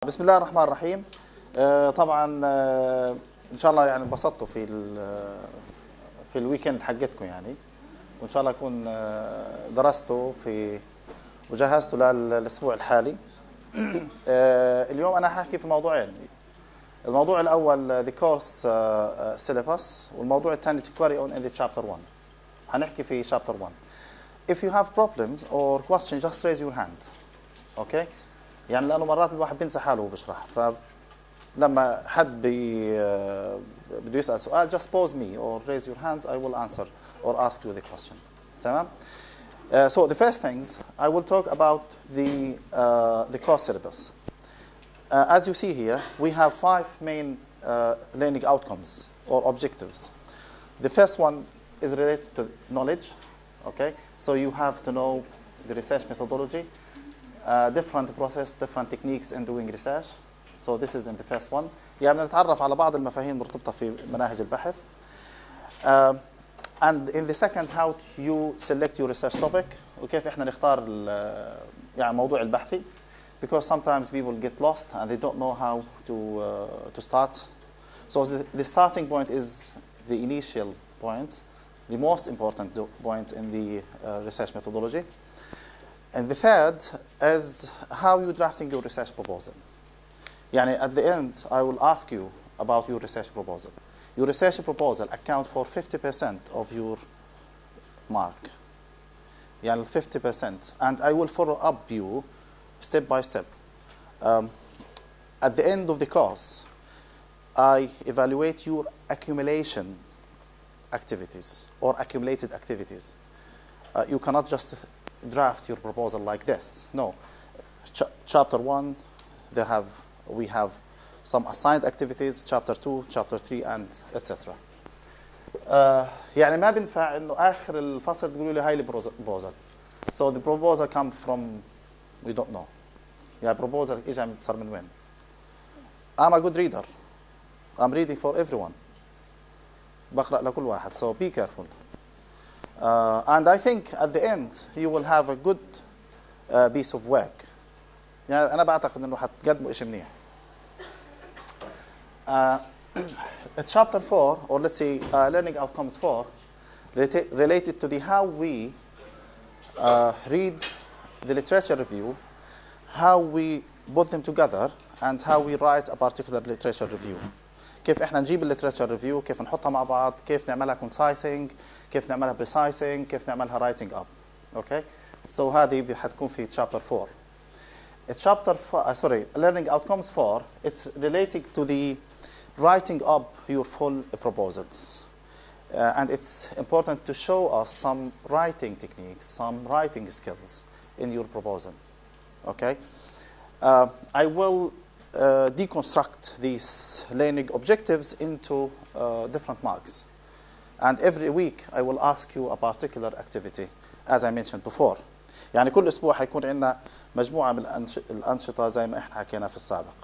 بسم الله الرحمن الرحيم. طبعا ان شاء الله يعني انبسطتوا في الويكند حقتكم يعني، وان شاء الله يكون درستوا وجهزتوا للاسبوع الحالي. اليوم انا حاحكي في موضوعين. الموضوع الاول the course syllabus، والموضوع الثاني to carry on in the chapter 1. هنحكي في chapter 1. If you have problems or questions just raise your hand. اوكي؟ يعني لانه مرات الواحد بينسى حاله وهو بيشرح، فلما حد بده يسال سؤال just pause me or raise your hands, I will answer or ask you the question. تمام؟ So the first things I will talk about the course syllabus. As you see here, we have 5 main learning outcomes or objectives. The first one is related to knowledge. Okay, so you have to know the research methodology, different process, different techniques in doing research. So this is in the first one. يعني نتعرف على بعض المفاهيم المرتبطة في مناهج البحث. And in the second, how you select your research topic. وكيف إحنا نختار يعني موضوع البحثي. Because sometimes people get lost and they don't know how to start. So the starting point is the initial point, the most important point in the research methodology. And the third is how you're drafting your research proposal. يعني at the end, I will ask you about your research proposal. Your research proposal account for 50% of your mark. يعني 50%. And I will follow up you step by step. At the end of the course, I evaluate your accumulation activities or accumulated activities. You cannot just draft your proposal like this. No. Chapter 1, we have some assigned activities, chapter 2, chapter 3, and etc. يعني ما بينفع انه اخر الفصل تقولوا لي هاي البروبوزل. So the proposal comes from we don't know. يعني proposal اجى صار من وين؟ I'm a good reader. I'm reading for everyone. بقرأ لكل واحد. So be careful. And I think at the end you will have a good piece of work. يعني أنا بعتقد إنه حتقدموا إشي منيح. Chapter 4, or let's say learning outcomes 4, related to the how we read the literature review, how we put them together, and how we write a particular literature review. كيف إحنا نجيب الليتراتشر ريفيو، كيف نحطها مع بعض، كيف نعملها concizing، كيف نعملها precising، كيف نعملها writing up. Okay? So هذه حتكون في chapter 4. Chapter 4, learning outcomes 4, it's related to the writing up your full proposals. And it's important to show us some writing techniques, some writing skills in your proposal. Okay? I will deconstruct these learning objectives into different marks. And every week I will ask you a particular activity, as I mentioned before. يعني كل أسبوع حيكون عندنا مجموعة من الأنشطة زي ما إحنا حكينا في السابق.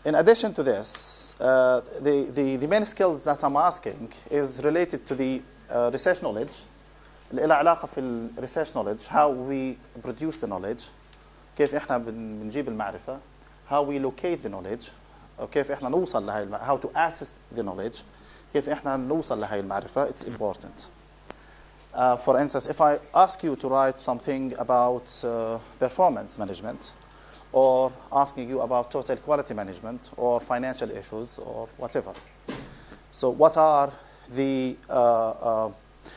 In addition to this, the main skills that I'm asking is related to the research knowledge. اللي لها علاقة في research knowledge, how we produce the knowledge, كيف إحنا بنجيب المعرفة, how we locate the knowledge, وكيف إحنا نوصل لهاي how to access the knowledge, كيف إحنا نوصل لهاي المعرفة. It's important. For instance, if I ask you to write something about performance management, or asking you about total quality management, or financial issues, or whatever. So what are the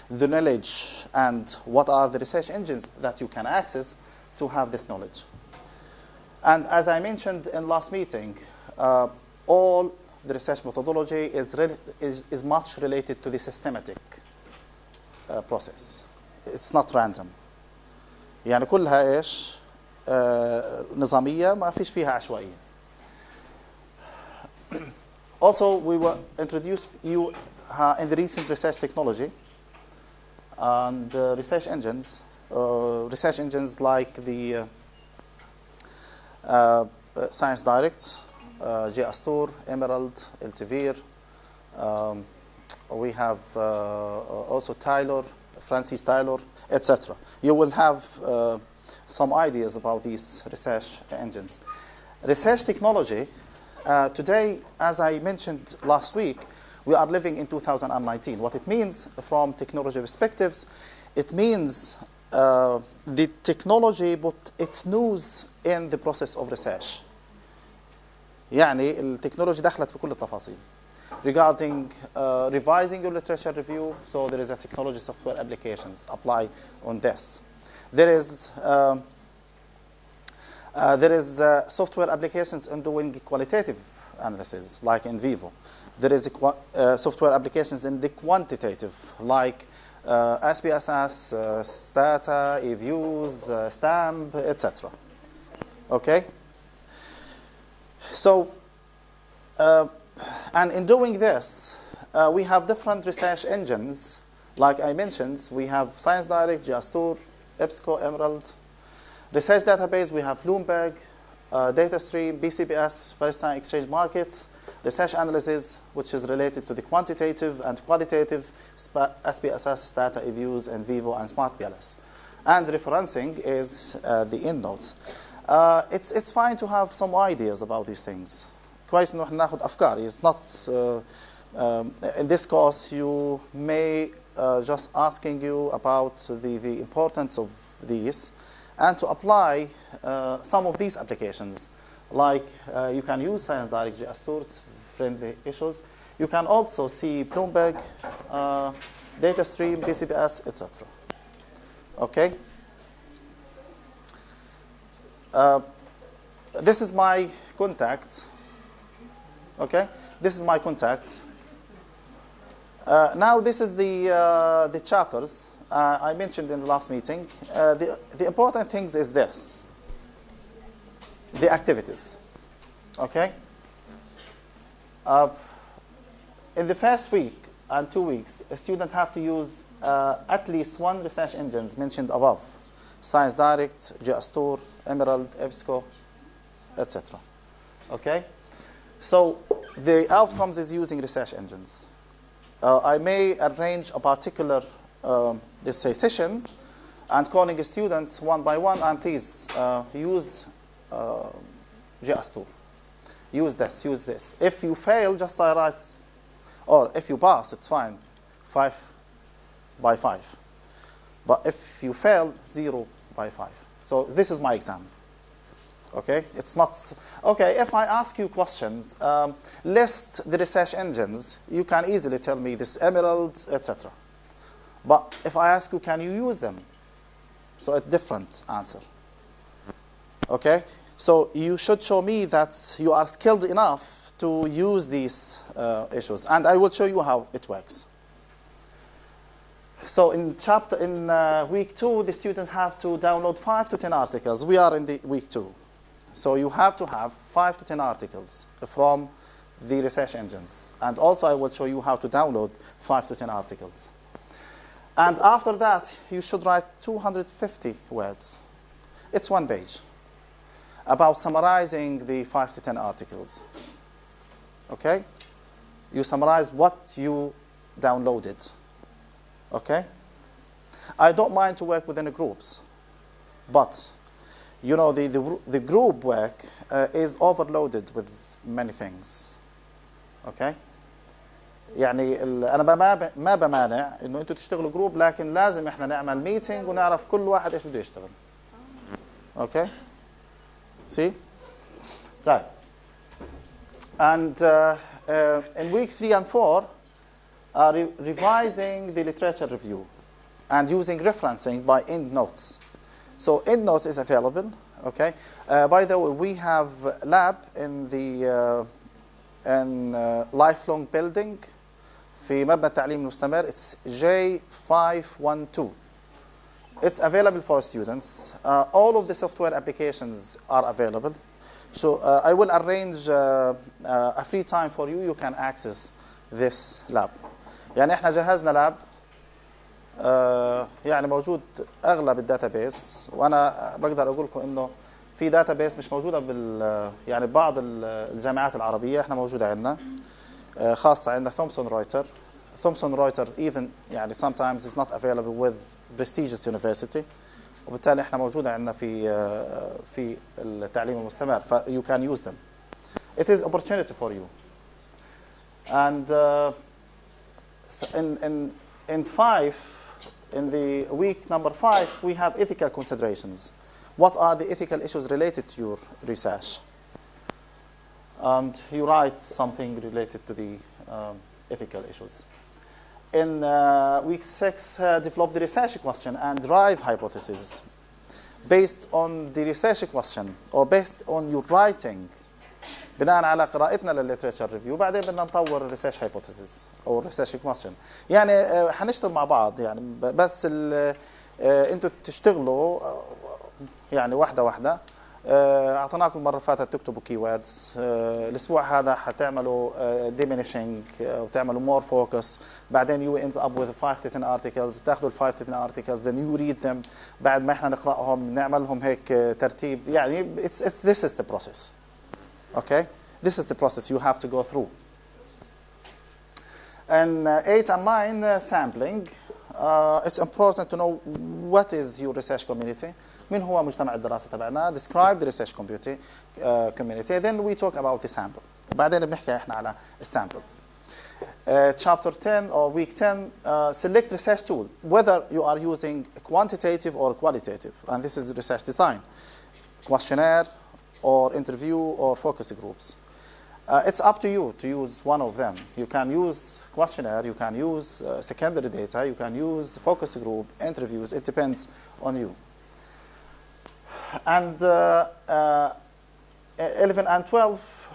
knowledge and what are the research engines that you can access to have this knowledge? And as I mentioned in last meeting, all the research methodology is much related to the systematic process. It's not random. يعني كلها إيش نظامية ما فيش فيها عشوائية. Also, we will introduce you in the recent research technology and research engines like the Science Direct, Astor, Emerald, Elsevier. We have also Tyler, Francis Tyler, etc. You will have some ideas about these research engines. Research technology, today, as I mentioned last week, we are living in 2019. What it means from technology perspectives, it means the technology put its nose in the process of research. يعني التكنولوجيا دخلت في كل التفاصيل. Regarding revising your literature review, so there is a technology software applications apply on this. There is software applications in doing qualitative analysis, like in vivo. There is software applications in the quantitative, like SPSS, Stata, eViews, Stamp, etc. Okay? So, and in doing this, we have different research engines. Like I mentioned, we have ScienceDirect, GeoStore, EBSCO, Emerald. Research database, we have Bloomberg, DataStream, BCBS, Palestine Exchange Markets. Research analysis, which is related to the quantitative and qualitative, SPSS, Stata, eViews, and Vivo, and SmartPLS. And referencing is the endnotes. It's fine to have some ideas about these things. كويس إنه إحنا ناخد أفكار. It's not in this course you may just asking you about the importance of these and to apply some of these applications. Like you can use ScienceDirect, GeoStore, it's friendly issues. You can also see Bloomberg, DataStream, BCBS, etc. Okay. This is my contact. Okay, this is my contact. Now this is the chapters I mentioned in the last meeting. The important things is this: the activities. Okay. In the first week and 2 weeks, a student have to use at least one research engines mentioned above: ScienceDirect, GeoStore, Emerald, EBSCO, etc. Okay. So the outcomes is using research engines. I may arrange a particular, let's say, session and calling students one by one, and please use GeoStore. Use this, use this. If you fail, just write, or if you pass, it's fine, 5 by 5. But if you fail, 0 by 5. So this is my exam. Okay, it's not okay. If I ask you questions, list the research engines. You can easily tell me this Emerald, etc. But if I ask you, can you use them? So a different answer. Okay, so you should show me that you are skilled enough to use these issues, and I will show you how it works. So in week 2, the students have to download 5 to 10 articles. We are in the week 2. So you have to have 5 to 10 articles from the research engines. And also I will show you how to download 5 to 10 articles. And after that, you should write 250 words. It's 1 page about summarizing the 5 to 10 articles. Okay? You summarize what you downloaded. Okay? I don't mind to work within the groups, but you know, the group work is overloaded with many things. Okay? يعني أنا ما بمانع إنه أنتوا تشتغلوا جروب، لكن لازم إحنا نعمل ميتينج ونعرف كل واحد إيش بده يشتغل. Okay? See? طيب. And in week 3 and 4, revising the literature review and using referencing by endnotes. So endnotes is available. Okay. By the way, we have lab in the lifelong building في مبنى التعليم المستمر. It's J512. It's available for students. All of the software applications are available. So I will arrange a free time for you. You can access this lab. يعني احنا جهزنا لاب يعني موجود اغلب الداتابيس، وانا بقدر اقول لكم انه في داتابيس مش موجوده يعني بعض الجامعات العربيه احنا موجوده عندنا، خاصه عندنا ثومسون رويتر even يعني sometimes it's not available with prestigious university وبالتالي احنا موجودة عندنا في التعليم المستمر. ف you can use them. It is opportunity for you. And in the week number 5, we have ethical considerations. What are the ethical issues related to your research? And you write something related to the ethical issues. In week 6, develop the research question and drive hypothesis based on the research question or based on your writing. بناء على قراءتنا للليتريتشر ريفيو بعدين بدنا نطور الريسيرش هايبوثيسيس او الريسيرش كويستشن. يعني حنشتغل مع بعض يعني بس انتوا تشتغلوا يعني واحده. اعطيناكم المره اللي فاتت تكتبوا كي ووردز. الاسبوع هذا حتعملوا ديمينيشنج وتعملوا مور فوكس. بعدين يو اند اب وذ 5 to 10 articles. بتاخذوا ال 5 to 10 articles then you read them. بعد ما احنا نقراهم نعمل لهم هيك ترتيب. يعني this is the process. Okay, this is the process you have to go through. And 8 and 9 sampling. It's important to know what is your research community. من هو مجتمع الدراسة تبعنا. Describe the research community. Then we talk about the sample. وبعدين بنحكي احنا على السامبل. Chapter 10 or week 10, select research tool. Whether you are using quantitative or qualitative. And this is research design. Questionnaire, or interview, or focus groups. It's up to you to use one of them. You can use questionnaire, you can use secondary data, you can use focus group, interviews. It depends on you. And 11 and 12,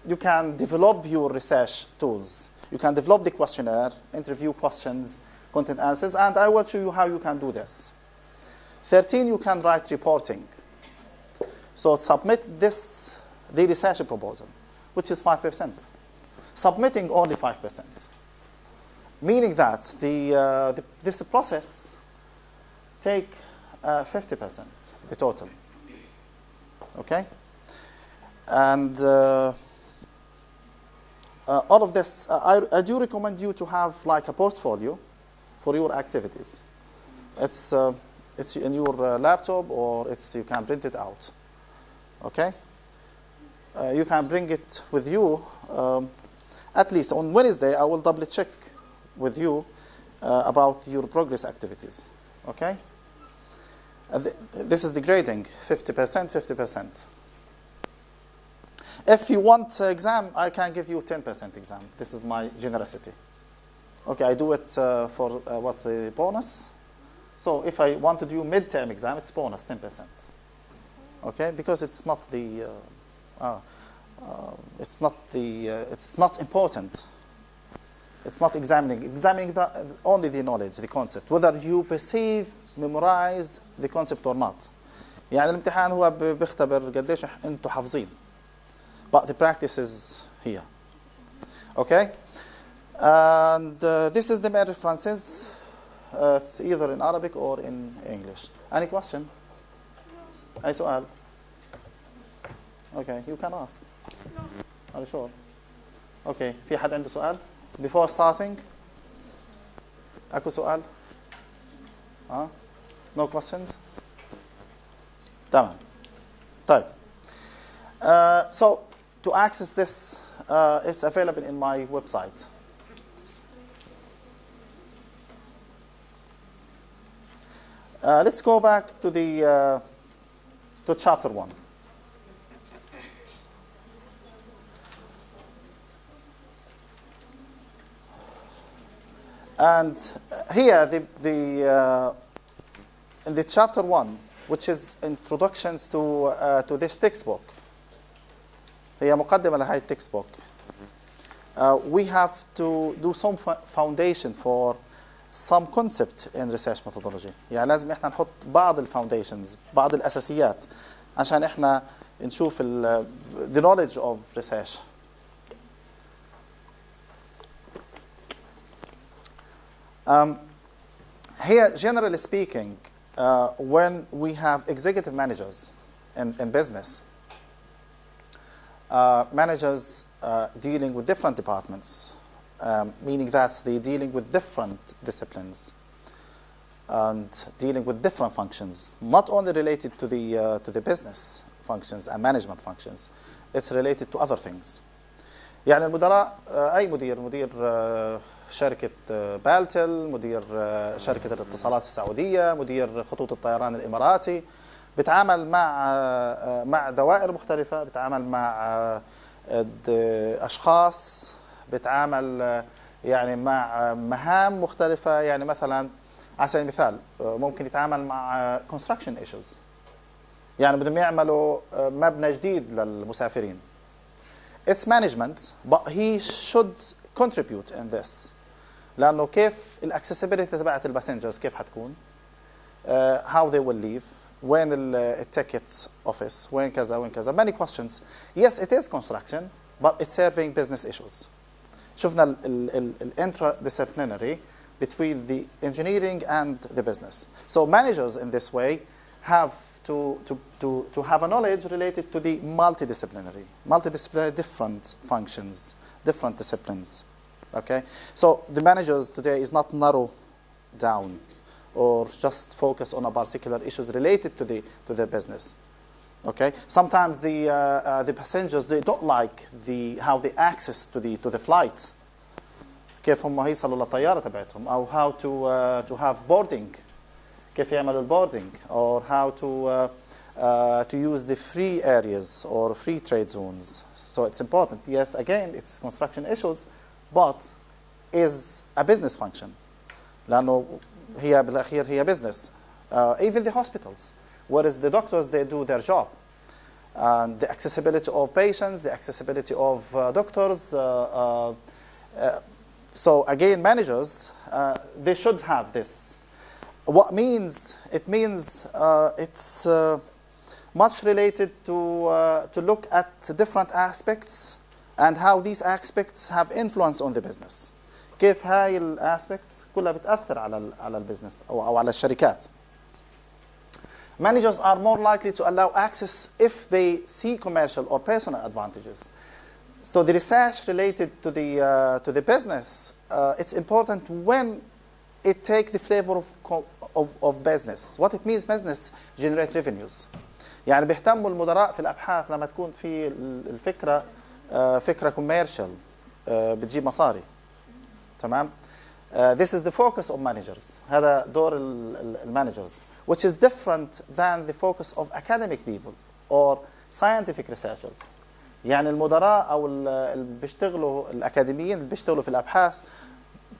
you can develop your research tools. You can develop the questionnaire, interview questions, content answers, and I will show you how you can do this. 13, you can write reporting. So submit the research proposal, which is 5%. Submitting only 5%. Meaning that this process take 50%, the total. Okay? And all of this, I do recommend you to have like a portfolio for your activities. It's in your laptop or you can print it out. Okay? You can bring it with you. At least on Wednesday, I will double check with you about your progress activities. Okay? This is the grading, 50%, 50%. If you want exam, I can give you 10% exam. This is my generosity. Okay, I do it for what's the bonus. So if I want to do midterm exam, it's bonus 10%. Okay, because it's not the, it's not important. It's not examining only the knowledge, the concept, whether you perceive, memorize the concept or not. يعني الامتحان هو بيختبر قديش انتوا حافظين. But the practice is here. Okay, and this is the main references. It's either in Arabic or in English. Any question? أي سؤال؟ Okay, you can ask. No. Are you sure? Okay, في حد عنده سؤال? Before starting? أكو سؤال؟ No questions? تمام. طيب. So to access this, it's available in my website. Let's go back to the to chapter 1. And here, in the chapter 1, which is introductions to this textbook, هي مقدمة لهاي textbook. We have to do some foundation for some concept in research methodology. يعني لازم احنا نحط بعض الفاونديشنز، بعض الأساسيات عشان احنا نشوف the knowledge of research. Here, generally speaking, when we have executive managers in business, managers dealing with different departments, meaning that they're dealing with different disciplines. and dealing with different functions, not only related to the business functions and management functions. It's related to other things. يعني المدراء أي مدير شركة بالتل، مدير شركة الاتصالات السعودية، مدير خطوط الطيران الإماراتي، بتعامل مع دوائر مختلفة، بتعامل مع أشخاص، بتعامل يعني مع مهام مختلفة. يعني مثلا على سبيل المثال ممكن يتعامل مع construction issues، يعني بدهم يعملوا مبنى جديد للمسافرين. It's management, but he should contribute in this. لأنه كيف الأكسسبيليتي تبعت الباسنجرز كيف حتكون، how they will leave, وين التيكت office، وين كذا وين كذا. Many questions. Yes, it is construction, but it's serving business issues. شفنا interdisciplinary between the engineering and the business. So managers in this way have to have a knowledge related to the multidisciplinary, different functions, different disciplines. Okay, so the managers today is not narrow down or just focus on a particular issues related to the business. Okay, sometimes the passengers, they don't like how they access to the flight. كيف هم يصلوا للطيارة تبعتهم، أو how to have boarding، كيف يعملوا boarding, or how to use the free areas or free trade zones. So it's important. Yes, again, it's construction issues, but is a business function. لأنه هي بالأخير هي business. Even the hospitals, whereas the doctors, they do their job. And the accessibility of patients, the accessibility of doctors. So again, managers, they should have this. What means? It means it's much related to look at different aspects and how these aspects have influence on the business. كيف هاي الأسبكتس كلها بتأثر على البزنس أو على الشركات. Managers are more likely to allow access if they see commercial or personal advantages. So the research related to the business, it's important when it take the flavor of business. What it means business generate revenues. يعني بيهتموا المدراء في الأبحاث لما تكون في الفكرة فكرة commercial بتجيب مصاري. تمام. This is the focus of managers. هذا دور المانجرز, which is different than the focus of academic people or scientific researchers. يعني المدراء أو اللي بيشتغلوا الأكاديميين اللي بيشتغلوا في الأبحاث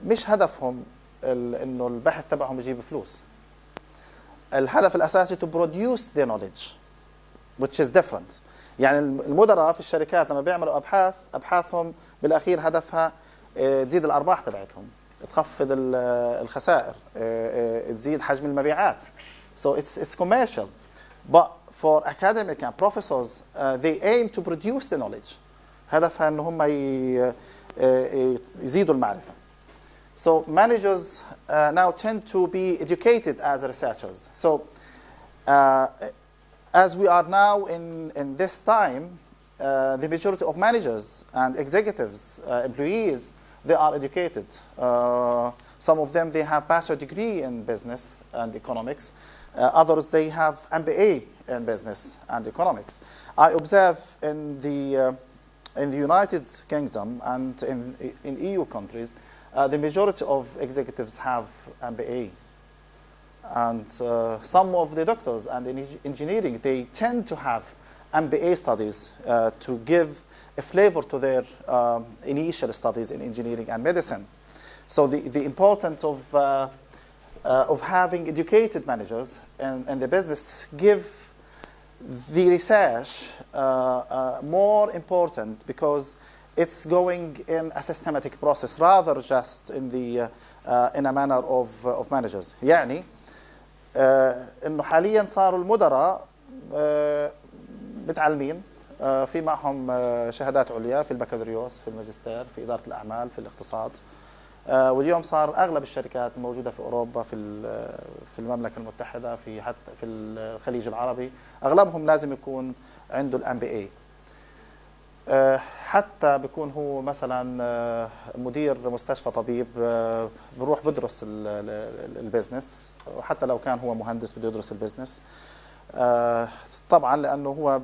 مش هدفهم إنه البحث تبعهم يجيب فلوس. الهدف الأساسي to produce the knowledge, which is different. يعني المدراء في الشركات لما بيعملوا أبحاثهم بالأخير هدفها تزيد الأرباح تبعتهم, تخفض الخسائر, تزيد حجم المبيعات. So it's commercial. But for academic and professors, they aim to produce the knowledge. هدفها إن هم يزيدوا المعرفة. So managers now tend to be educated as researchers. So as we are now in this time, the majority of managers and executives, employees, they are educated. Some of them, they have bachelor degree in business and economics. Others, they have MBA in business and economics. I observe in the United Kingdom and in EU countries, the majority of executives have MBA. And some of the doctors and in engineering, they tend to have MBA studies to give a flavor to their initial studies in engineering and medicine. So the importance of having educated managers in the business give the research more important because it's going in a systematic process rather just in a manner of managers. يعني إنه حاليا صاروا المدراء متعلمين في معهم شهادات عليا في البكالوريوس في الماجستير في إدارة الأعمال في الاقتصاد. واليوم صار أغلب الشركات الموجودة في أوروبا في المملكة المتحدة حتى في الخليج العربي أغلبهم لازم يكون عنده الMBA. حتى بيكون هو مثلا مدير مستشفى طبيب، بروح بدرس البزنس، وحتى لو كان هو مهندس بده يدرس البزنس، طبعا لأنه هو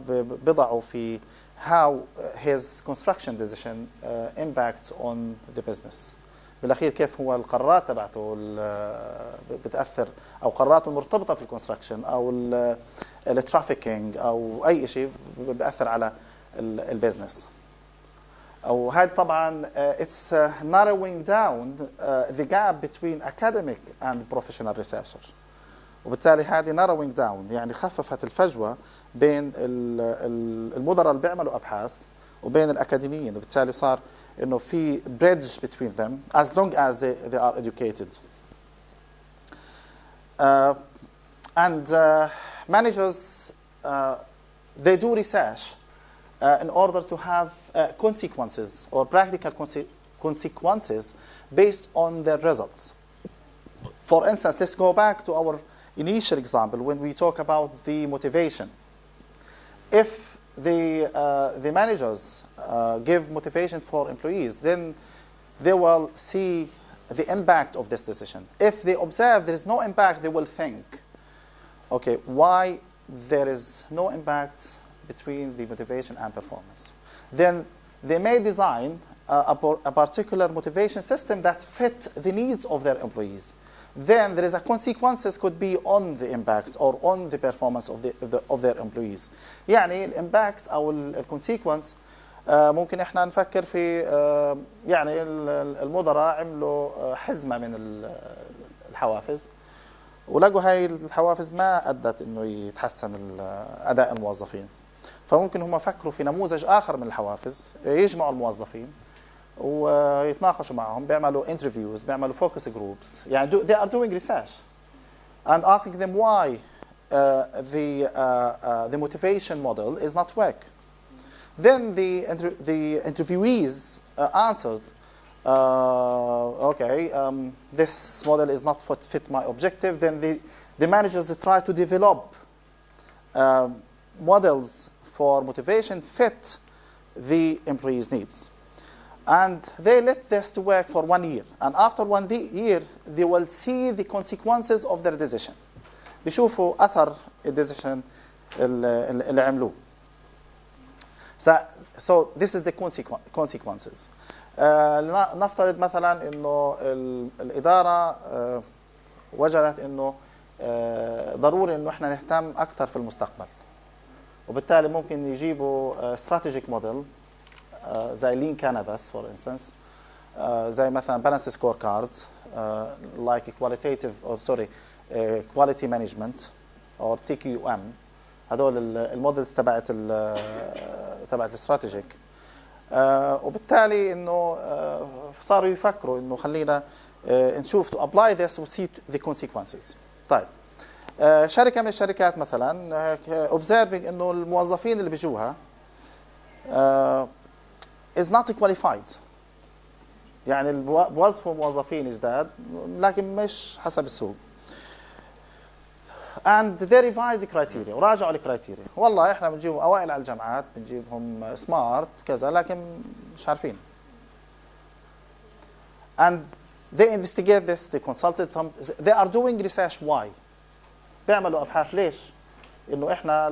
بضعه في how his construction decision impacts on the business. بالأخير كيف هو القرارات تبعته بتأثر، أو قراراته المرتبطة في الكونستراكشن أو الترافيكينج أو أي شيء بيأثر على البزنس. أو هذا طبعا it's narrowing down the gap between academic and professional researcher. وبالتالي هذه narrowing down يعني خففت الفجوة بين المدراء اللي بيعملوا أبحاث وبين الأكاديميين، وبالتالي صار إنه في bridge between them as long as they are educated. And managers they do research in order to have consequences or practical consequences based on their results. For instance, let's go back to our initial example when we talk about the motivation. If the managers give motivation for employees, then they will see the impact of this decision. If they observe there is no impact, they will think, okay, why there is no impact between the motivation and performance? Then they may design a particular motivation system that fit the needs of their employees. Then there is a consequences could be on the impacts or on the performance of their employees. يعني الامباكتس او الكونسيكونس ممكن احنا نفكر في يعني المدراء عملوا حزمه من الحوافز ولقوا هاي الحوافز ما ادت انه يتحسن اداء الموظفين، فممكن هم فكروا في نموذج اخر من الحوافز، يجمعوا الموظفين ويتناقشوا معهم، بيعملوا interviews، بيعملوا focus groups، يعني they are doing research and asking them why the motivation model is not work. Then the interviewees answered, okay, this model is not fit my objective. Then the managers try to develop models for motivation fit the employees' needs. And they let this to work for 1 year. And after 1 year, they will see the consequences of their decision. بيشوفوا أثر الديسيشن اللي عملوه. So this is the consequences. نفترض مثلا إنه الإدارة وجدت إنه ضروري إنه إحنا نهتم أكثر في المستقبل. وبالتالي ممكن يجيبوا strategic model زي lean canvas for instance، زي مثلا balance scorecard like qualitative or sorry quality management or TQM. هذول المودلز تبعت الاستراتيجيك. وبالتالي انه صاروا يفكروا انه خلينا نشوف to apply this and see the consequences. طيب شركه من الشركات مثلا observing انه الموظفين اللي بيجوها is not qualified، يعني بوظفوا موظفين جداد لكن مش حسب السوق. and they revised the criteria، وراجعوا الكرايتيريا، والله احنا بنجيبهم اوائل على الجامعات، بنجيبهم سمارت كذا، لكن مش عارفين. and they investigate this, they consulted them, they are doing research why. بيعملوا ابحاث ليش؟ انه احنا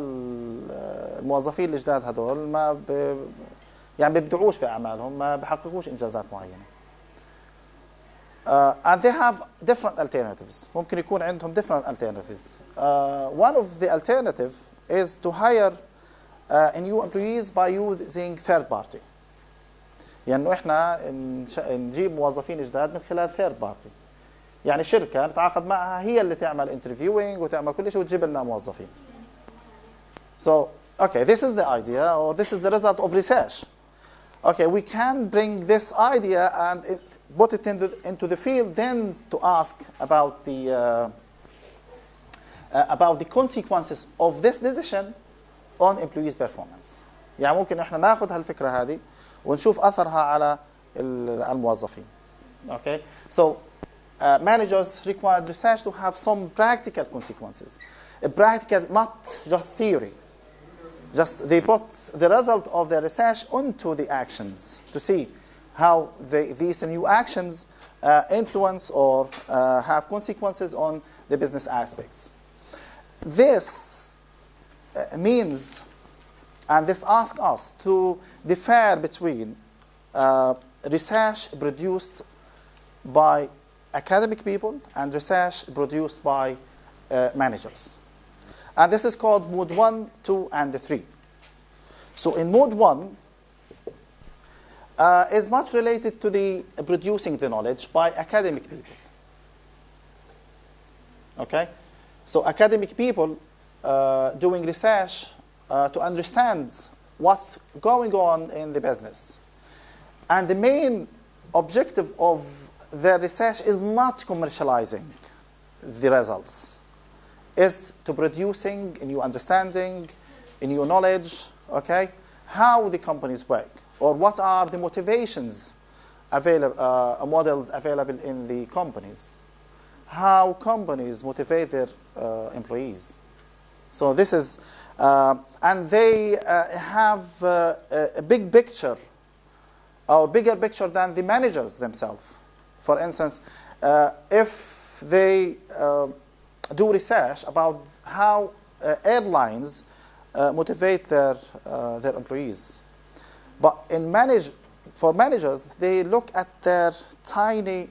الموظفين الجداد هذول ما يعني بيبدعوش في اعمالهم، ما بيحققوش انجازات معينه. And they have different alternatives. ممكن يكون عندهم different alternatives. One of the alternative is to hire new employees by using third party. يعني احنا نجيب موظفين جداد من خلال third party. يعني شركة نتعاقد معها هي اللي تعمل interviewing وتعمل كل شيء وتجيب لنا موظفين. So, okay, this is the idea or this is the result of research. Okay, we can bring this idea and put it into the field, then to ask about the consequences of this decision on employees' performance. يعني ممكن احنا ناخذ هالفكرة هذه ونشوف أثرها على الموظفين. Okay, so managers require research to have some practical consequences. Practical, not just theory. Just they put the result of their research onto the actions to see how these new actions influence or have consequences on the business aspects. This means, and this asks us to differ between research produced by academic people and research produced by managers. And this is called mode 1, 2, and 3. So in mode 1 is much related to the producing the knowledge by academic people. Okay? So academic people doing research to understand what's going on in the business. And the main objective of their research is not commercializing the results. Is to producing a new understanding, a new knowledge, okay? How the companies work, or what are the motivations available, models available in the companies. How companies motivate their employees. So this is, and they have a big picture, or bigger picture than the managers themselves. For instance, if they do research about how airlines motivate their employees, but for managers, they look at their tiny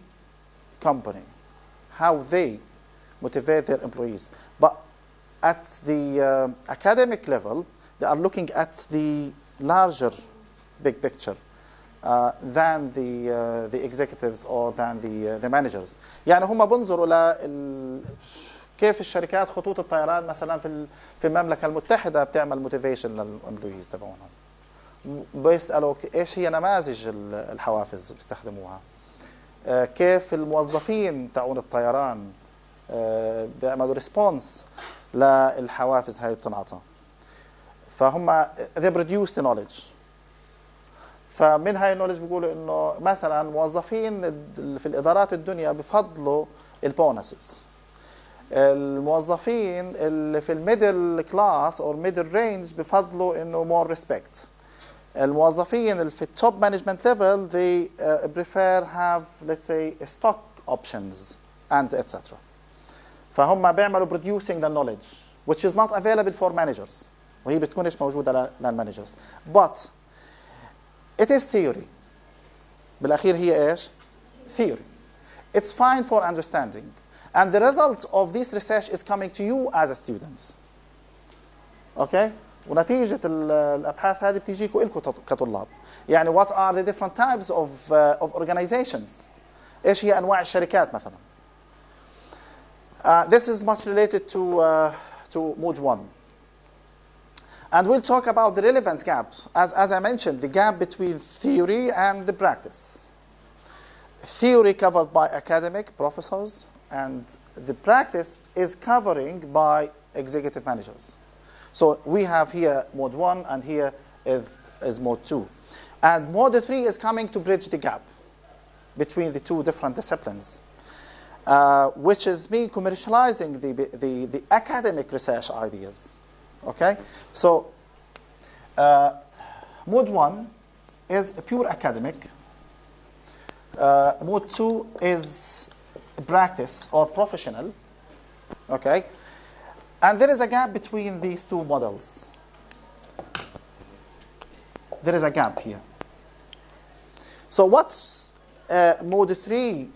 company, how they motivate their employees. But at the academic level, they are looking at the larger big picture than the executives or than the managers. يعني هم بنظروا كيف الشركات خطوط الطيران مثلا في المملكة المتحدة بتعمل موتيفيشن للامبلويز تبعونهم. بيسألوا ايش هي نماذج الحوافز بيستخدموها. كيف الموظفين تاعون الطيران بيعملوا ريسبونس للحوافز هاي بتنعطى. فهم they produce the knowledge. فمن هاي النولج بيقولوا انه مثلا موظفين في الادارات الدنيا بفضلوا البونسز. الموظفين اللي في الميدل كلاس او ميدل رينج بفضلوا انه مور ريسبكت. الموظفين اللي في التوب مانجمنت ليفل they prefer have let's say stock options and etc. فهم بيعملوا producing the knowledge which is not available for managers وهي بتكونش موجوده للمانجرز. But it is theory. بالاخير هي ايش؟ theory. It's fine for understanding. And the results of this research is coming to you as a students. Okay? ونتيجة الأبحاث هذه بتيجيكوا إلكوا كطلاب. يعني what are the different types of organizations? إيش هي أنواع الشركات مثلا؟ This is much related to mode 1. And we'll talk about the relevance gap. As I mentioned, the gap between theory and the practice. Theory covered by academic professors, and the practice is covering by executive managers. So we have here mode 1, and here is mode 2. And mode 3 is coming to bridge the gap between the two different disciplines, which is me commercializing the academic research ideas. Okay? So mode 1 is pure academic. Mode 2 is practice or professional. Okay? And there is a gap between these two models. There is a gap here. So what's mode 3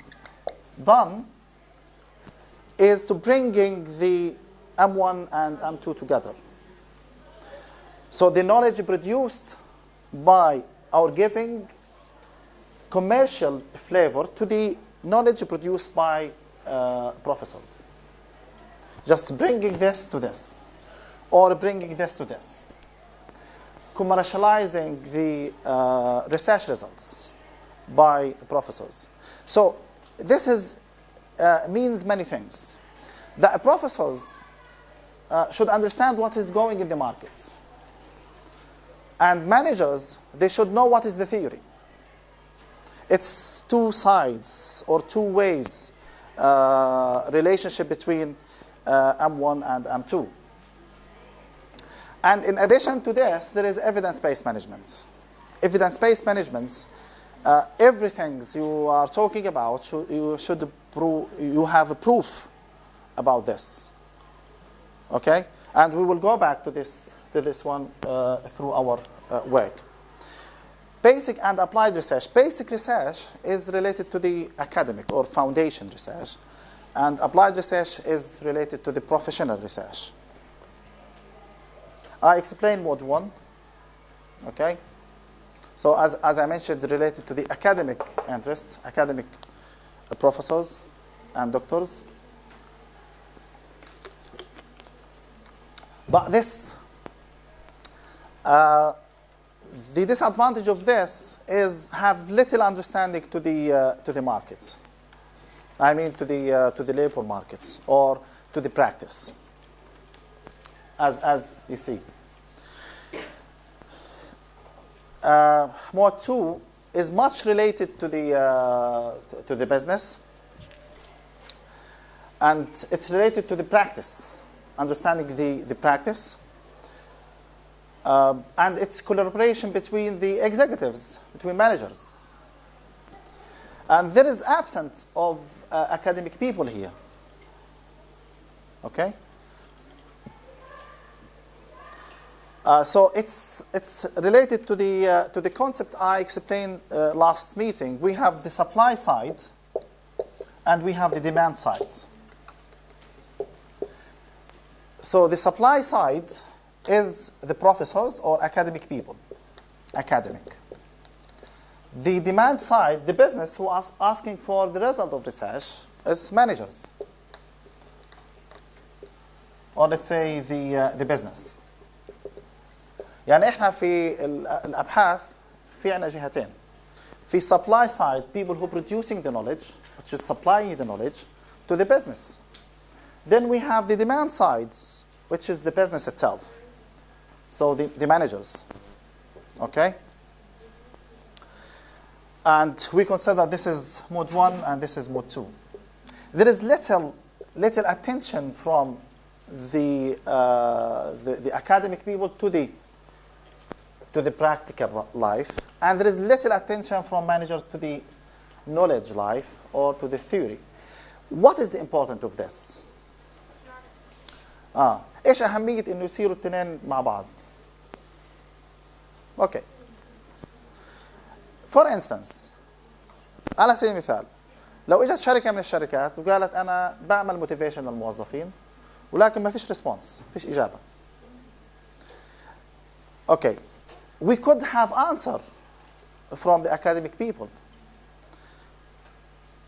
done is to bringing the M1 and M2 together. So the knowledge produced by our giving commercial flavor to the knowledge produced by professors. Just bringing this to this, or bringing this to this. Commercializing the research results by professors. So this is means many things. The professors should understand what is going in the markets. And managers, they should know what is the theory. It's two sides or two ways relationship between M1 and M2. And in addition to this, there is evidence-based management. Evidence-based management, everything you are talking about, you have a proof about this. Okay? And we will go back to this one through our work. Basic and applied research. Basic research is related to the academic or foundation research, and applied research is related to the professional research. I explained mode 1. Okay? So as I mentioned, related to the academic interest, academic professors and doctors. But this, the disadvantage of this is have little understanding to the markets. I mean to the labor markets or to the practice. As you see, mode 2 is much related to the business, and it's related to the practice, understanding the practice. And it's collaboration between the executives, between managers. And there is absence of academic people here. Okay? So it's related to the concept I explained last meeting. We have the supply side and we have the demand side. So the supply side is the professors or academic people, academic. The demand side, the business who is asking for the result of research, is managers. Or let's say the business. يعني احنا في الابحاث في عنا جهتين. في supply side, people who producing the knowledge, which is supplying the knowledge to the business. Then we have the demand sides, which is the business itself. So the managers. Okay? And we consider this is mode 1 and this is mode 2. There is little attention from the academic people to the practical life, and there is little attention from managers to the knowledge life or to the theory. What is the importance of this? ايش أهمية إنه يصيروا الاثنين مع بعض؟ Okay. For instance, على سبيل المثال، لو اجت شركة من الشركات وقالت أنا بعمل موتيفيشن للموظفين ولكن ما فيش ريسبونس، فيش إجابة. Okay. We could have answer from the academic people.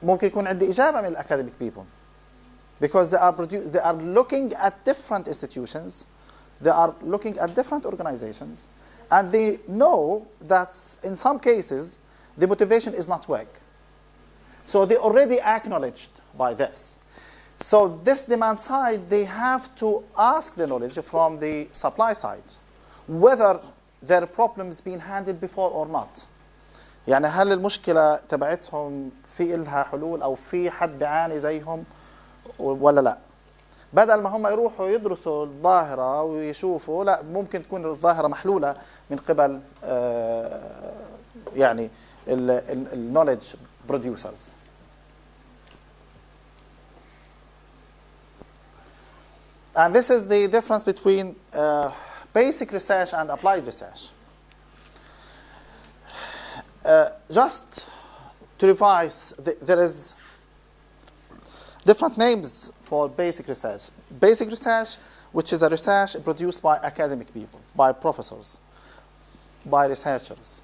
ممكن يكون عندي إجابة من academic people. Because they are looking at different institutions, they are looking at different organizations, and they know that in some cases the motivation is not work. So they already acknowledged by this. So this demand side, they have to ask the knowledge from the supply side whether their problems been handled before or not. يعني هل المشكلة تبعتهم في إلها حلول أو في حد بيعاني زيهم ولا لا؟ بدل ما هم يروحوا يدرسوا الظاهرة ويشوفوا، لا، ممكن تكون الظاهرة محلولة من قبل يعني knowledge producers. And this is the difference between basic research and applied research. Just to revise, there is different names for basic research. Basic research, which is a research produced by academic people, by professors, by researchers.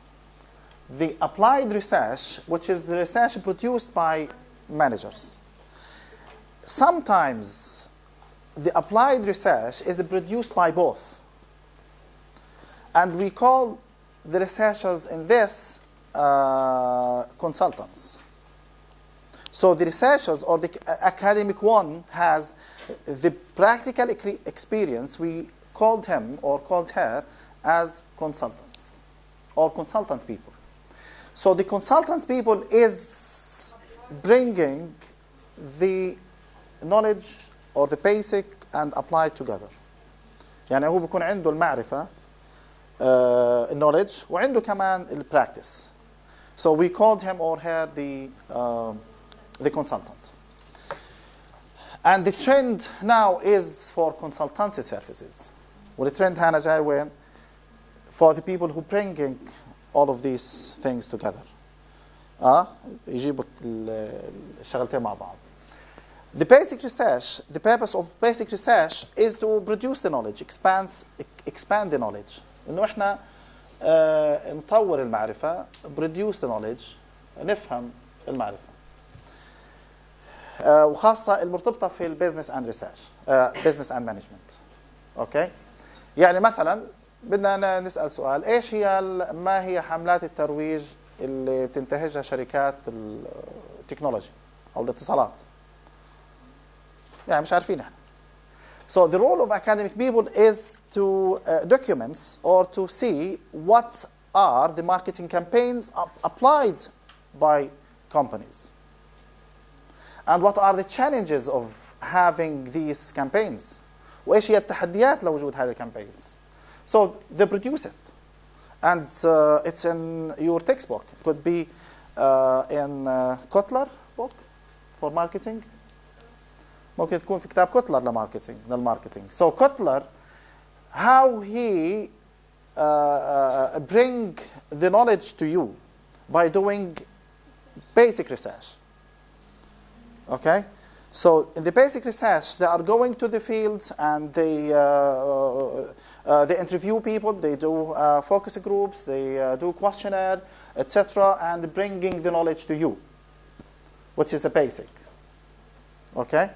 The applied research, which is the research produced by managers. Sometimes the applied research is produced by both. And we call the researchers in this consultants. So the researchers or the academic one has the practical experience. We called him or called her as consultants or consultant people. So the consultant people is bringing the knowledge or the basic and applied together. يعني هو بيكون عنده المعرفة knowledge وعنده كمان البراكتس. So we called him or her the consultant. And the trend now is for consultancy services. والtrend هنا جاي وين؟ For the people who bringing all of these things together. يجيبوا الشغلتين مع بعض. The basic research, the purpose of basic research is to produce the knowledge, expand the knowledge. إنه إحنا نطور المعرفة, produce the knowledge, نفهم المعرفة. وخاصة المرتبطة في البيزنس and research, business and management. أوكي؟ يعني مثلا بدنا نسأل سؤال, إيش هي ما هي حملات الترويج اللي بتنتهجها شركات التكنولوجيا أو الاتصالات؟ يعني مش عارفين احنا. So the role of academic people is to document or to see what are the marketing campaigns applied by companies. And what are the challenges of having these campaigns? وإيش هي التحديات لوجود هذه campaigns? So they produce it. And it's in your textbook. It could be in Kotler book for marketing. ممكن تكون في كتاب كوتلر للماركتينج. So Kotler, how he bring the knowledge to you by doing basic research. Okay? So in the basic research, they are going to the fields and they interview people, they do focus groups, they do questionnaire, etc., and bringing the knowledge to you, which is the basic. Okay?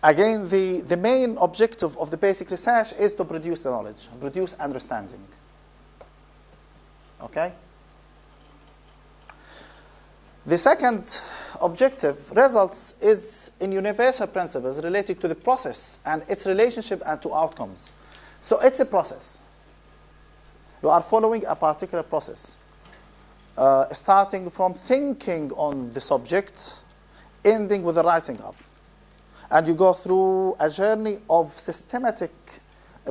Again, the main objective of the basic research is to produce the knowledge, produce understanding. Okay? The second objective, results, is in universal principles related to the process and its relationship and to outcomes. So it's a process. You are following a particular process, starting from thinking on the subject, ending with the writing up. And you go through a journey of systematic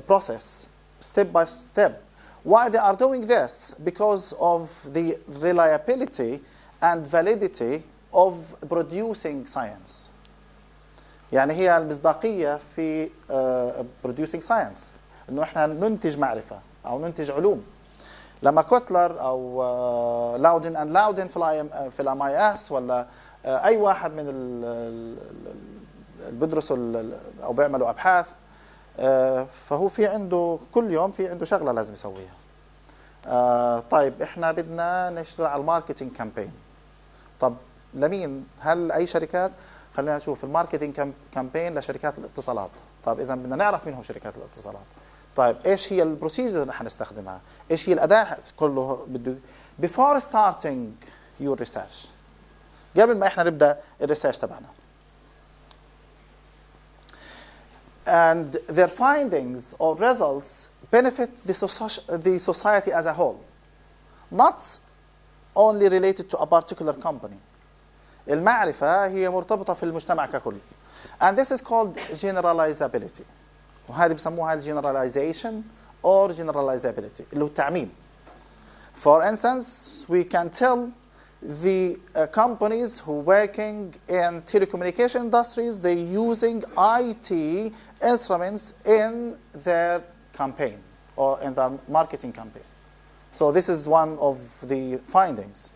process, step by step. Why they are doing this? Because of the reliability and validity of producing science. يعني هي المصداقية في producing science. إنه إحنا ننتج معرفة أو ننتج علوم. لما كوتلر أو لاودن أند لاودن في الMIS ولا أي واحد من بيدرسوا أو بيعملوا أبحاث, فهو في عنده كل يوم في عنده شغلة لازم يسويها. طيب إحنا بدنا نشتغل على الماركتينج كامبين. طب لمين؟ هل أي شركات؟ خلينا نشوف الماركتينج كامبين لشركات الاتصالات. طيب إذا بدنا نعرف مين هم شركات الاتصالات. طيب إيش هي البروسيجر اللي حنستخدمها؟ إيش هي الأداة كله بده before starting your research. قبل ما إحنا نبدأ الريسيرش تبعنا. And their findings or results benefit the society as a whole, not only related to a particular company. المعرفة هي مرتبطة في المجتمع ككل. And this is called generalizability. وهذه بسموها generalization or generalizability, اللي هو التعميم. For instance, we can tell the companies who working in telecommunication industries, they're using IT instruments in their campaign or in their marketing campaign. So this is one of the findings.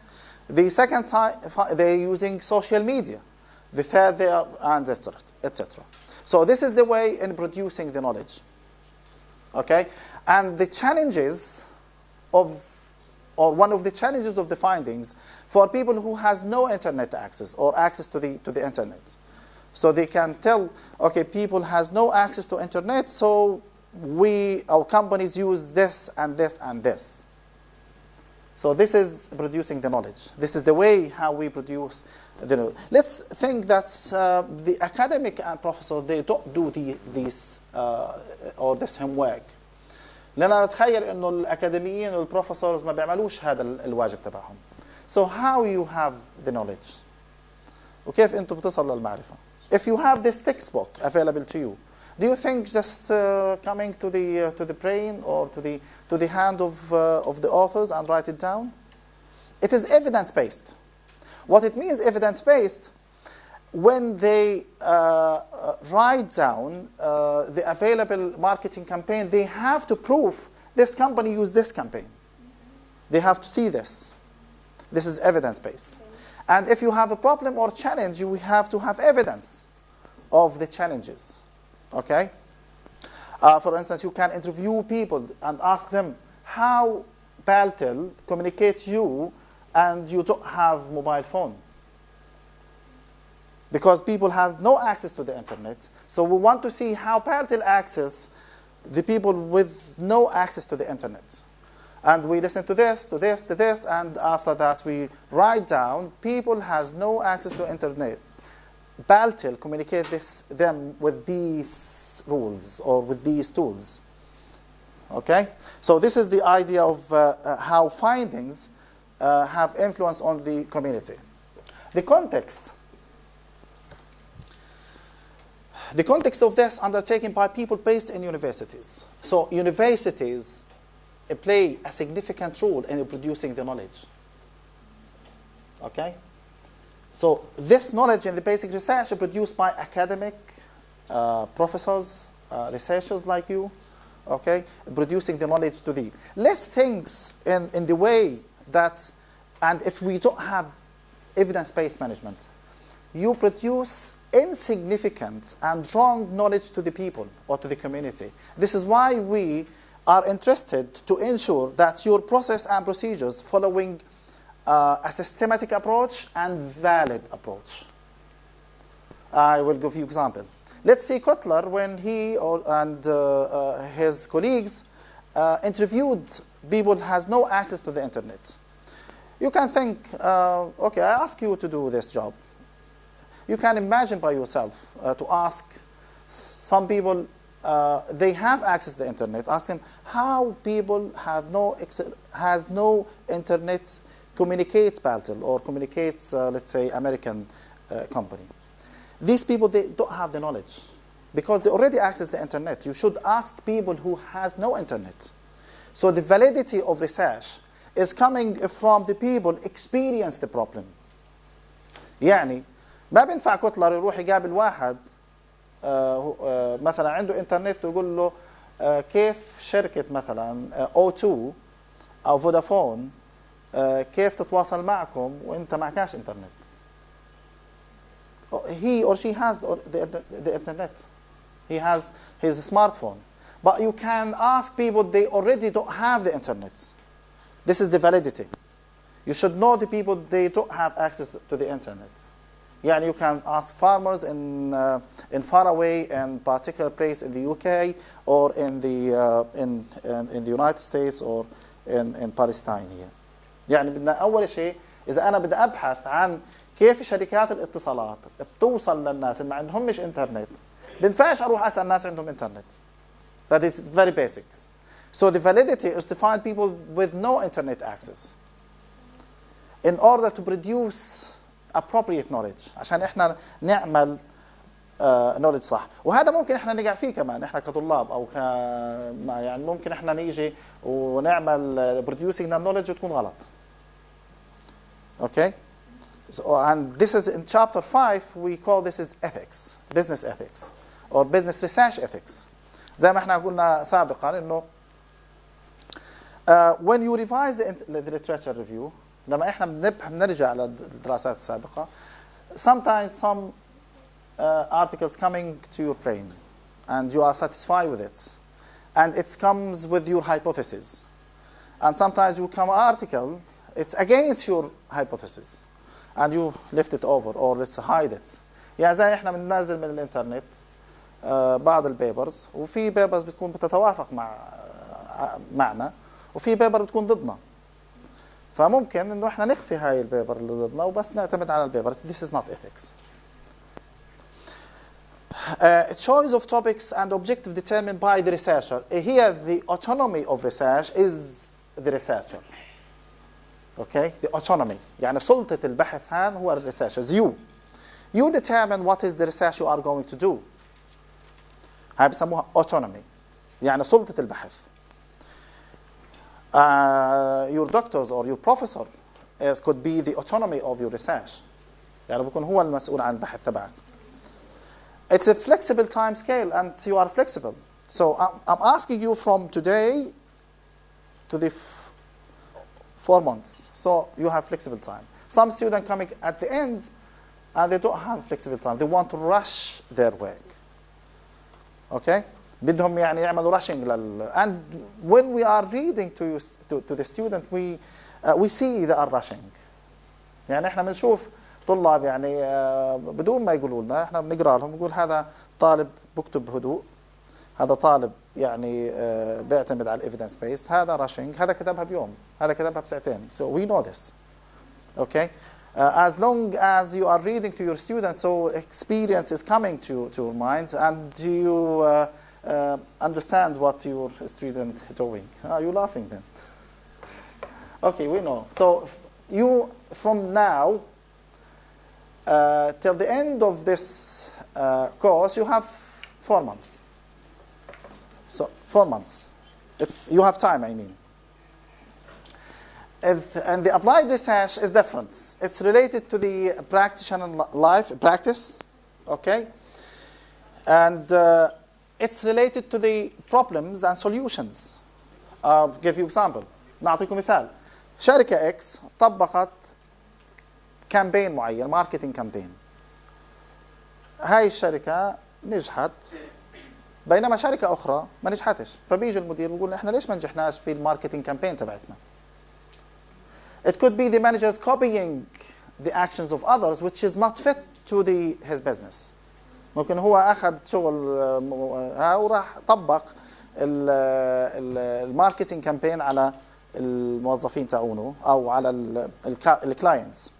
The second side, they're using social media. The third, they are, and etc. So this is the way in producing the knowledge. Okay? And the challenges of, or one of the challenges of the findings for people who has no internet access or access to the internet. So they can tell, okay, people has no access to internet, so our companies use this and this and this. So this is producing the knowledge. This is the way how we produce the knowledge. Let's think that the academic and professor, they don't do these or this homework. لأن نتخيل إنه الأكاديميين والprofessors ما بيعملوش هذا الواجب تبعهم. So how you have the knowledge? وكيف أنتم بتصلوا للمعرفة? If you have this textbook available to you, Do you think just coming to the brain or to the hand of the authors and write it down? It is evidence-based. What it means, evidence-based, when they write down the available marketing campaign, they have to prove this company used this campaign. They have to see this. This is evidence-based. And if you have a problem or challenge, you have to have evidence of the challenges. Okay? For instance, you can interview people and ask them how Baltel communicates you and you don't have mobile phone. Because people have no access to the internet. So we want to see how Baltel access the people with no access to the internet. And we listen to this, to this, to this, and after that we write down people has no access to internet. Baltel communicate them with these rules or with these tools. Okay? So this is the idea of how findings have influence on the community. The context. The context of this undertaken by people based in universities. So universities play a significant role in producing the knowledge. Okay? So this knowledge in the basic research is produced by academic professors, researchers like you, okay, producing the knowledge to the less things in the way that, and if we don't have evidence-based management, you produce insignificant and wrong knowledge to the people or to the community. This is why we are interested to ensure that your process and procedures following a systematic approach and valid approach. I will give you an example. Let's say Kotler, when he and his colleagues interviewed people who has no access to the internet. You can think, okay, I ask you to do this job. You can imagine by yourself to ask some people, they have access to the internet. Ask them how people has no internet communicates Baltel or communicates, let's say, American company. These people, they don't have the knowledge because they already access the internet. You should ask people who has no internet. So the validity of research is coming from the people experience the problem. يعني ما بينفع كوتلر يروح يقابل واحد مثلا عنده انترنت ويقول له كيف شركة مثلا O2 أو فودافون كيف تتواصل معكم وانت معكاش انترنت. He or she has the internet. He has his smartphone. But you can ask people, they already don't have the internet. This is the validity. You should know the people, they don't have access to the internet. يعني you can ask farmers in far away and particular place in the UK or in the United States or in Palestine here. يعني بدنا أول شيء إذا أنا بدي أبحث عن كيف شركات الاتصالات بتوصل للناس اللي ما عندهمش إنترنت بنفعش أروح أسأل الناس عندهم إنترنت. That is very basic. So the validity is to find people with no internet access in order to produce appropriate knowledge عشان إحنا نعمل knowledge صح. وهذا ممكن إحنا نقع فيه كمان إحنا كطلاب أو يعني ممكن إحنا نيجي ونعمل producing the knowledge وتكون غلط. Okay? So, and this is in chapter 5 we call this is ethics, business ethics or business research ethics. زي ما احنا قلنا سابقا انه when you revise the literature review لما احنا بنرجع للدراسات السابقة sometimes some articles coming to your brain and you are satisfied with it and it comes with your hypothesis and sometimes you come article it's against your hypothesis and you lift it over or let's hide it. يعني زي احنا بننزل من الانترنت بعض البيبرز وفي بيبرز بتكون بتتوافق معنا وفي بيبر بتكون ضدنا. فممكن انه احنا نخفي هاي البيبر اللي ضدنا وبس نعتمد على البيبر. This is not ethics. Choice of topics and objective determined by the researcher. Here the autonomy of research is the researcher. Okay? The autonomy. يعني سلطة البحث هان هو researchers. You determine what is the research you are going to do. هاي بسموها autonomy، يعني سلطة البحث. Your doctors or your professor could be the autonomy of your research. يعني بيكون هو المسؤول عن البحث تبعك. It's a flexible time scale and you are flexible. So I'm asking you from today to the 4 months. So you have flexible time. Some students coming at the end and they don't have flexible time. They want to rush their work. Okay? بدهم يعني يعملوا rushing and when we are reading to the student we see they are rushing. يعني احنا بنشوف طلاب يعني بدون ما يقولوا لنا، احنا بنقرا لهم نقول هذا طالب بكتب بهدوء، هذا طالب يعني بيعتمد على الايفيدنس بيس، هذا راشنج، هذا كتبها بيوم، هذا كتبها بساعتين. So we know this. Okay? As long as you are reading to your students, so experience is coming to your minds and you understand what your student doing. Are you laughing then? Okay, we know. So you from now till the end of this course, you have 4 months. So 4 months. You have time, I mean. And the applied research is different. It's related to the practitioner life, practice, okay? And it's related to the problems and solutions. I'll give you example. نعطيكم مثال. شركة X طبقت كامبين معين، ماركتينج كامبين. هاي الشركة نجحت بينما شركة أخرى ما نجحتش، فبيجي المدير بيقول إحنا ليش ما نجحناش في الماركتينج كامبين تبعتنا. It could be the managers copying the actions of others which is not fit to his business. ممكن هو أخذ شغل وراح طبق الماركتينج كامبين على الموظفين تاعونه أو على الكلاينتس.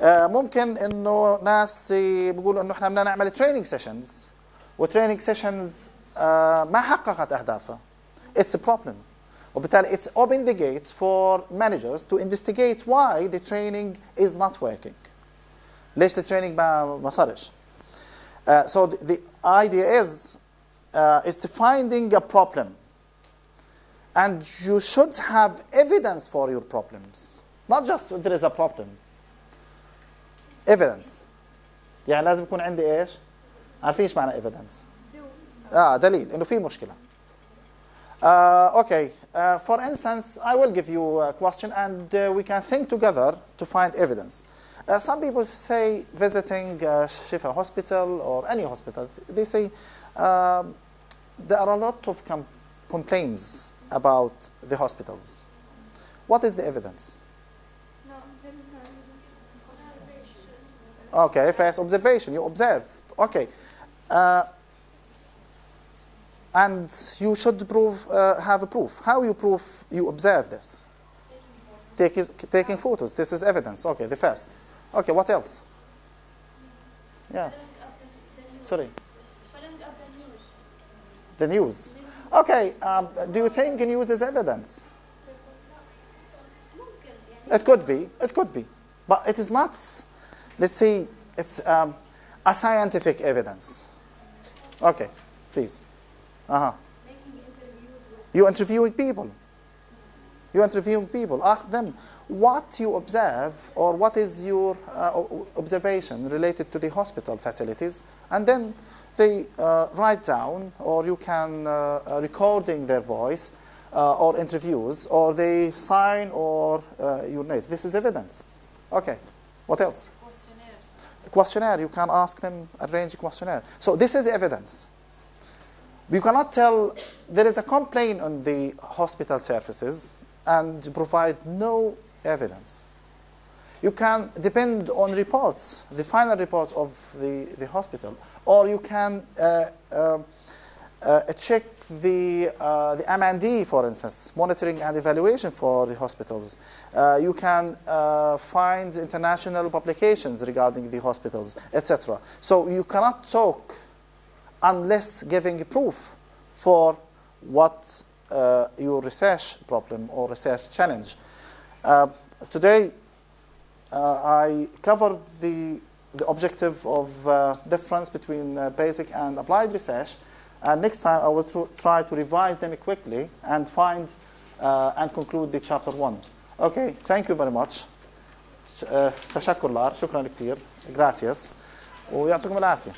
ممكن إنه ناس بيقولوا إنه إحنا بدنا نعمل training sessions وtraining sessions ما حققت أهدافها. It's a problem. وبالتالي it's open the gates for managers to investigate why the training is not working. ليش the training ما صارش. So the idea is to finding a problem, and you should have evidence for your problems, not just there is a problem. Evidence. يعني لازم يكون عندي إيش؟ عارفين إيش معنى evidence؟ دليل إنه في مشكلة. Okay. For instance, I will give you a question and we can think together to find evidence. Some people say visiting Shifa Hospital or any hospital, they say there are a lot of complaints about the hospitals. What is the evidence? Okay, first observation. You observed. Okay. And you should have a proof. How you prove you observe this? Taking photos. This is evidence. Okay, the first. Okay, what else? Yeah. Sorry. The news. Okay. Do you think news is evidence? It could be. It could be. But it is not, let's say, it's a scientific evidence. Okay, please. You're interviewing people. Ask them what you observe or what is your observation related to the hospital facilities, and then they write down, or you can recording their voice or interviews, or they sign or your name. This is evidence. Okay. What else? Questionnaire. You can ask them, arrange a questionnaire. So this is evidence. You cannot tell there is a complaint on the hospital services and provide no evidence. You can depend on reports, the final report of the hospital, or you can check the M&D, for instance, monitoring and evaluation for the hospitals. You can find international publications regarding the hospitals, etc. So you cannot talk unless giving proof for what your research problem or research challenge. Today, I covered the objective of difference between basic and applied research. and next time I will try to revise them quickly and find and conclude the chapter 1. Okay, thank you very much. تشكر لار، شكرا كثير. Gracias. ويعطيكم العافية.